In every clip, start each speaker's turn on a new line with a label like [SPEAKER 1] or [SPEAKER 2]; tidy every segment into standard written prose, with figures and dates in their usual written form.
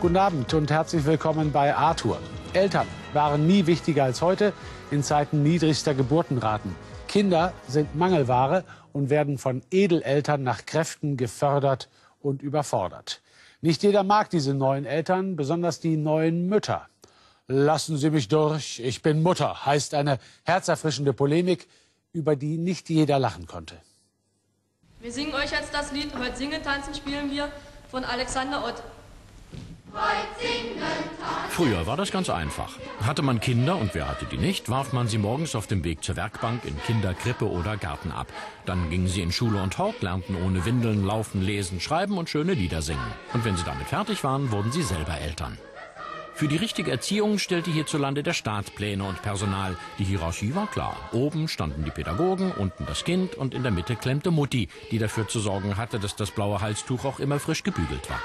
[SPEAKER 1] Guten Abend und herzlich willkommen bei Arthur. Eltern waren nie wichtiger als heute in Zeiten niedrigster Geburtenraten. Kinder sind Mangelware und werden von Edeleltern nach Kräften gefördert und überfordert. Nicht jeder mag diese neuen Eltern, besonders die neuen Mütter. Lassen Sie mich durch, ich bin Mutter, heißt eine herzerfrischende Polemik, über die nicht jeder lachen konnte.
[SPEAKER 2] Wir singen euch jetzt das Lied Heute singen, tanzen, spielen wir von Alexander Ott.
[SPEAKER 3] Früher war das ganz einfach. Hatte man Kinder, und wer hatte die nicht, warf man sie morgens auf dem Weg zur Werkbank in Kinderkrippe oder Garten ab. Dann gingen sie in Schule und Hort, lernten ohne Windeln laufen, lesen, schreiben und schöne Lieder singen. Und wenn sie damit fertig waren, wurden sie selber Eltern. Für die richtige Erziehung stellte hierzulande der Staat Pläne und Personal. Die Hierarchie war klar. Oben standen die Pädagogen, unten das Kind und in der Mitte klemmte Mutti, die dafür zu sorgen hatte, dass das blaue Halstuch auch immer frisch gebügelt war.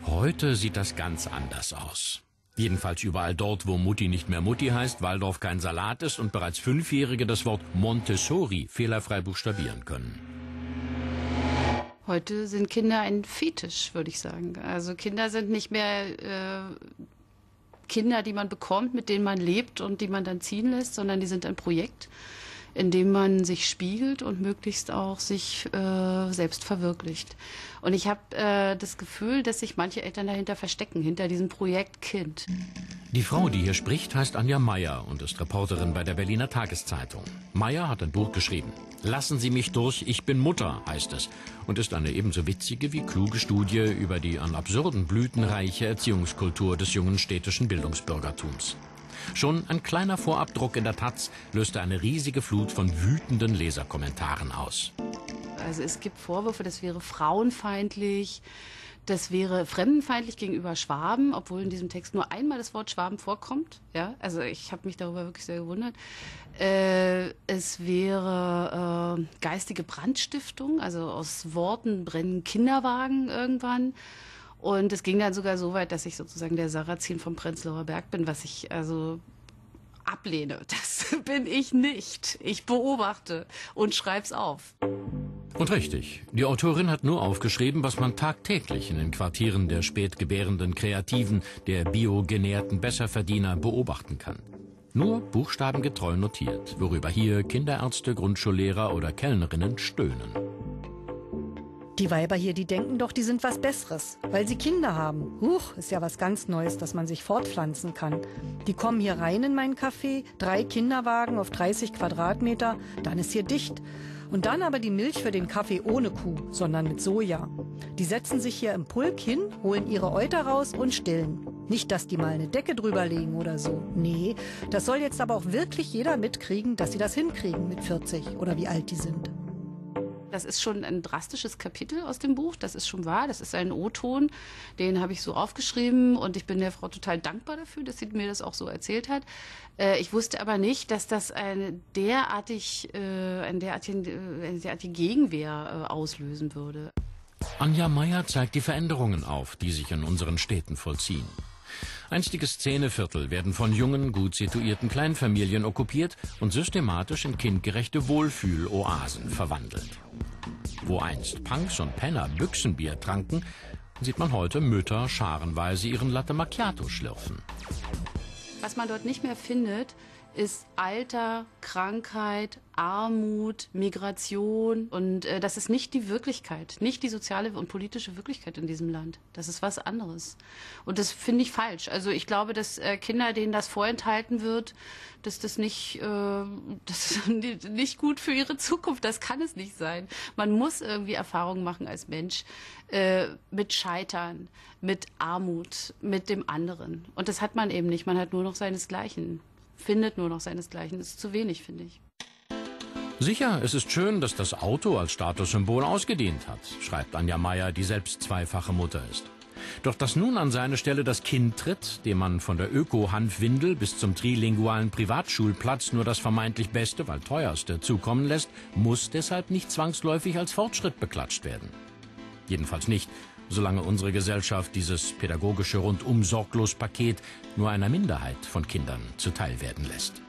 [SPEAKER 3] Heute sieht das ganz anders aus. Jedenfalls überall dort, wo Mutti nicht mehr Mutti heißt, Waldorf kein Salat ist und bereits Fünfjährige das Wort Montessori fehlerfrei buchstabieren können.
[SPEAKER 4] Heute sind Kinder ein Fetisch, würde ich sagen. Also Kinder sind nicht mehr Kinder, die man bekommt, mit denen man lebt und die man dann ziehen lässt, sondern die sind ein Projekt, in dem man sich spiegelt und möglichst auch sich selbst verwirklicht. Und ich habe das Gefühl, dass sich manche Eltern dahinter verstecken, hinter diesem Projekt Kind.
[SPEAKER 3] Die Frau, die hier spricht, heißt Anja Meier und ist Reporterin bei der Berliner Tageszeitung. Meier hat ein Buch geschrieben. Lassen Sie mich durch, ich bin Mutter, heißt es. Und ist eine ebenso witzige wie kluge Studie über die an absurden Blüten reiche Erziehungskultur des jungen städtischen Bildungsbürgertums. Schon ein kleiner Vorabdruck in der Taz löste eine riesige Flut von wütenden Leserkommentaren aus.
[SPEAKER 4] Also es gibt Vorwürfe, das wäre frauenfeindlich, das wäre fremdenfeindlich gegenüber Schwaben, obwohl in diesem Text nur einmal das Wort Schwaben vorkommt. Ja, also ich habe mich darüber wirklich sehr gewundert. Es wäre geistige Brandstiftung, also aus Worten brennen Kinderwagen irgendwann. Und es ging dann sogar so weit, dass ich sozusagen der Sarrazin vom Prenzlauer Berg bin, was ich also ablehne. Das bin ich nicht. Ich beobachte und schreib's auf.
[SPEAKER 3] Und richtig, die Autorin hat nur aufgeschrieben, was man tagtäglich in den Quartieren der spätgebärenden Kreativen, der biogenährten Besserverdiener beobachten kann. Nur buchstabengetreu notiert, worüber hier Kinderärzte, Grundschullehrer oder Kellnerinnen stöhnen.
[SPEAKER 5] Die Weiber hier, die denken doch, die sind was Besseres, weil sie Kinder haben. Huch, ist ja was ganz Neues, dass man sich fortpflanzen kann. Die kommen hier rein in meinen Café, 3 Kinderwagen auf 30 Quadratmeter, dann ist hier dicht. Und dann aber die Milch für den Kaffee ohne Kuh, sondern mit Soja. Die setzen sich hier im Pulk hin, holen ihre Euter raus und stillen. Nicht, dass die mal eine Decke drüber legen oder so. Nee, das soll jetzt aber auch wirklich jeder mitkriegen, dass sie das hinkriegen mit 40 oder wie alt die sind.
[SPEAKER 4] Das ist schon ein drastisches Kapitel aus dem Buch, das ist schon wahr, das ist ein O-Ton, den habe ich so aufgeschrieben und ich bin der Frau total dankbar dafür, dass sie mir das auch so erzählt hat. Ich wusste aber nicht, dass das eine derartige Gegenwehr auslösen würde.
[SPEAKER 3] Anja Meier zeigt die Veränderungen auf, die sich in unseren Städten vollziehen. Einstige Szeneviertel werden von jungen, gut situierten Kleinfamilien okkupiert und systematisch in kindgerechte Wohlfühloasen verwandelt. Wo einst Punks und Penner Büchsenbier tranken, sieht man heute Mütter scharenweise ihren Latte Macchiato schlürfen.
[SPEAKER 4] Was man dort nicht mehr findet, ist Alter, Krankheit, Armut, Migration. Und das ist nicht die Wirklichkeit, nicht die soziale und politische Wirklichkeit in diesem Land. Das ist was anderes. Und das finde ich falsch. Also ich glaube, dass Kinder, denen das vorenthalten wird, dass das nicht gut für ihre Zukunft. Das kann es nicht sein. Man muss irgendwie Erfahrungen machen als Mensch mit Scheitern, mit Armut, mit dem anderen. Und das hat man eben nicht. Man hat nur noch seinesgleichen. Findet nur noch seinesgleichen. Das ist zu wenig, finde ich.
[SPEAKER 3] Sicher, es ist schön, dass das Auto als Statussymbol ausgedient hat, schreibt Anja Meier, die selbst zweifache Mutter ist. Doch dass nun an seine Stelle das Kind tritt, dem man von der Öko-Hanfwindel bis zum trilingualen Privatschulplatz nur das vermeintlich Beste, weil teuerste, zukommen lässt, muss deshalb nicht zwangsläufig als Fortschritt beklatscht werden. Jedenfalls nicht, solange unsere Gesellschaft dieses pädagogische Rundum-Sorglos-Paket nur einer Minderheit von Kindern zuteil werden lässt.